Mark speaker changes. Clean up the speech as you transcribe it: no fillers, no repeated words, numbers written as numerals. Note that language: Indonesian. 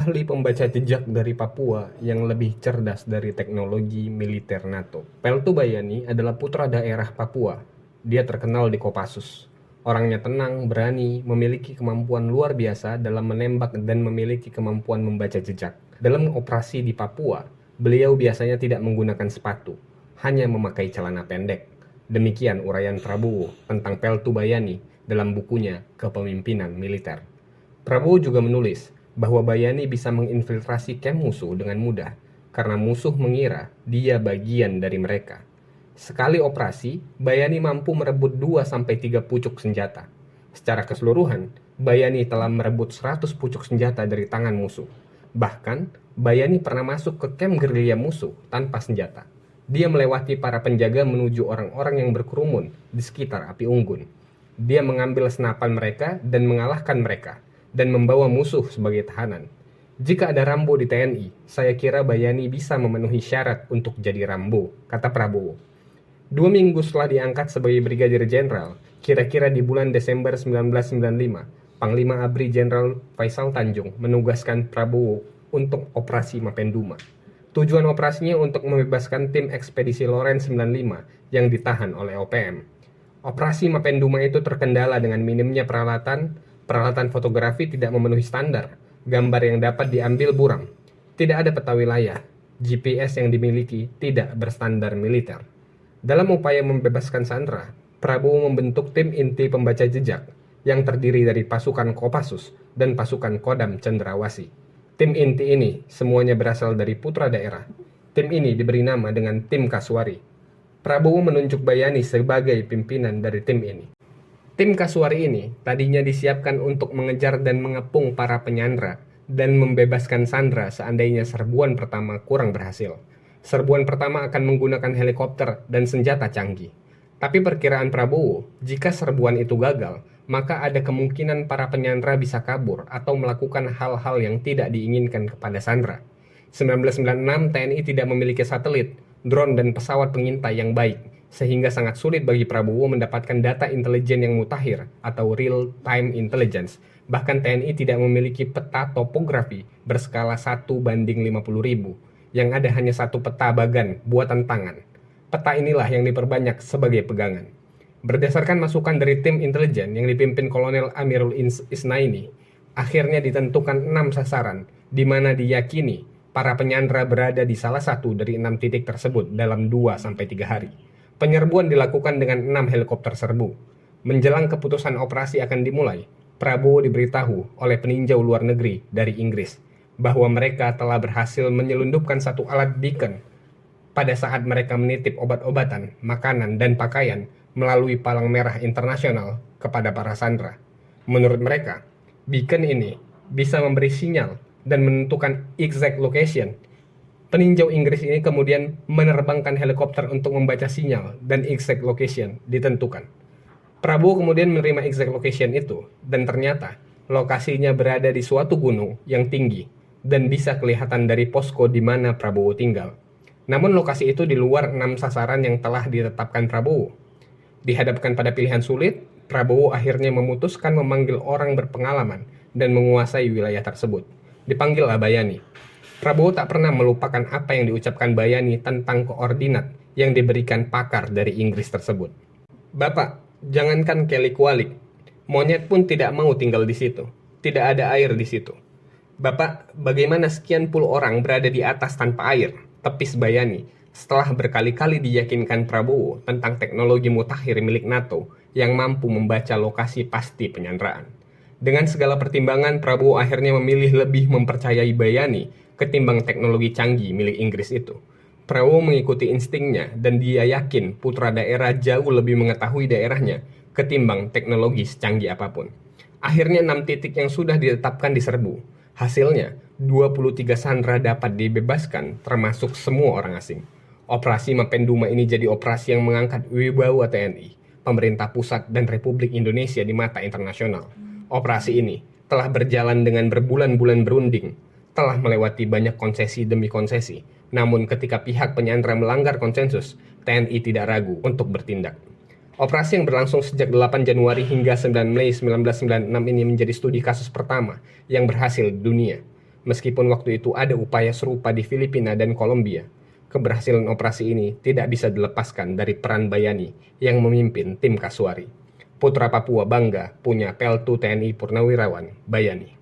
Speaker 1: Ahli pembaca jejak dari Papua yang lebih cerdas dari teknologi militer NATO. Peltu Bayani adalah putra daerah Papua. Dia terkenal di Kopassus. Orangnya tenang, berani, memiliki kemampuan luar biasa dalam menembak dan memiliki kemampuan membaca jejak. Dalam operasi di Papua, beliau biasanya tidak menggunakan sepatu, hanya memakai celana pendek. Demikian uraian Prabowo tentang Peltu Bayani dalam bukunya Kepemimpinan Militer. Prabowo juga menulis bahwa Bayani bisa menginfiltrasi kamp musuh dengan mudah karena musuh mengira dia bagian dari mereka. Sekali operasi, Bayani mampu merebut 2-3 pucuk senjata. Secara keseluruhan, Bayani telah merebut 100 pucuk senjata dari tangan musuh. Bahkan, Bayani pernah masuk ke kamp gerilya musuh tanpa senjata. Dia melewati para penjaga menuju orang-orang yang berkerumun di sekitar api unggun. Dia mengambil senapan mereka dan mengalahkan mereka, dan membawa musuh sebagai tahanan. Jika ada Rambo di TNI, saya kira Bayani bisa memenuhi syarat untuk jadi Rambo, kata Prabowo. 2 minggu setelah diangkat sebagai Brigadir Jenderal, kira-kira di bulan Desember 1995, Panglima ABRI Jenderal Faisal Tanjung menugaskan Prabowo untuk Operasi Mapenduma. Tujuan operasinya untuk membebaskan tim ekspedisi Lawrence 95 yang ditahan oleh OPM. Operasi Mapenduma itu terkendala dengan minimnya peralatan fotografi tidak memenuhi standar, gambar yang dapat diambil buram, tidak ada peta wilayah, GPS yang dimiliki tidak berstandar militer. Dalam upaya membebaskan Sandra, Prabowo membentuk tim inti pembaca jejak yang terdiri dari pasukan Kopassus dan pasukan Kodam Cendrawasih. Tim inti ini semuanya berasal dari putra daerah. Tim ini diberi nama dengan Tim Kaswari. Prabowo menunjuk Bayani sebagai pimpinan dari tim ini. Tim Kaswari ini tadinya disiapkan untuk mengejar dan mengepung para penyandra dan membebaskan Sandra seandainya serbuan pertama kurang berhasil. Serbuan pertama akan menggunakan helikopter dan senjata canggih. Tapi perkiraan Prabowo, jika serbuan itu gagal, maka ada kemungkinan para penyandra bisa kabur atau melakukan hal-hal yang tidak diinginkan kepada Sandra. 1996 TNI tidak memiliki satelit, drone dan pesawat pengintai yang baik, sehingga sangat sulit bagi Prabowo mendapatkan data intelijen yang mutakhir atau real-time intelligence. Bahkan TNI tidak memiliki peta topografi berskala 1:50.000, yang ada hanya satu peta bagan buatan tangan. Peta inilah yang diperbanyak sebagai pegangan. Berdasarkan masukan dari tim intelijen yang dipimpin Kolonel Amirul Isnaini, akhirnya ditentukan 6 sasaran, di mana diyakini para penyandra berada di salah satu dari 6 titik tersebut dalam 2-3 hari. Penyerbuan dilakukan dengan 6 helikopter serbu. Menjelang keputusan operasi akan dimulai, Prabowo diberitahu oleh peninjau luar negeri dari Inggris bahwa mereka telah berhasil menyelundupkan satu alat beacon pada saat mereka menitip obat-obatan, makanan, dan pakaian melalui Palang Merah Internasional kepada para sandera. Menurut mereka, beacon ini bisa memberi sinyal dan menentukan exact location. Peninjau Inggris ini kemudian menerbangkan helikopter untuk membaca sinyal dan exact location ditentukan. Prabowo kemudian menerima exact location itu, dan ternyata lokasinya berada di suatu gunung yang tinggi dan bisa kelihatan dari posko di mana Prabowo tinggal. Namun lokasi itu di luar 6 sasaran yang telah ditetapkan Prabowo. Dihadapkan pada pilihan sulit, Prabowo akhirnya memutuskan memanggil orang berpengalaman dan menguasai wilayah tersebut. Dipanggillah Bayani. Prabowo tak pernah melupakan apa yang diucapkan Bayani tentang koordinat yang diberikan pakar dari Inggris tersebut. Bapak, jangankan kelik-walik, monyet pun tidak mau tinggal di situ. Tidak ada air di situ. Bapak, bagaimana sekian puluh orang berada di atas tanpa air? Tepis Bayani setelah berkali-kali diyakinkan Prabowo tentang teknologi mutakhir milik NATO yang mampu membaca lokasi pasti penyanderaan. Dengan segala pertimbangan, Prabowo akhirnya memilih lebih mempercayai Bayani ketimbang teknologi canggih milik Inggris itu. Prabowo mengikuti instingnya dan dia yakin putra daerah jauh lebih mengetahui daerahnya ketimbang teknologi secanggih apapun. Akhirnya 6 titik yang sudah ditetapkan diserbu. Hasilnya, 23 sandera dapat dibebaskan termasuk semua orang asing. Operasi Mapenduma ini jadi operasi yang mengangkat wibawa TNI, pemerintah pusat dan Republik Indonesia di mata internasional. Operasi ini telah berjalan dengan berbulan-bulan berunding, telah melewati banyak konsesi demi konsesi. Namun ketika pihak penyandera melanggar konsensus, TNI tidak ragu untuk bertindak. Operasi yang berlangsung sejak 8 Januari hingga 9 Mei 1996 ini menjadi studi kasus pertama yang berhasil di dunia. Meskipun waktu itu ada upaya serupa di Filipina dan Kolombia, keberhasilan operasi ini tidak bisa dilepaskan dari peran Bayani yang memimpin tim Kasuari. Putra Papua bangga punya Peltu TNI Purnawirawan, Bayani.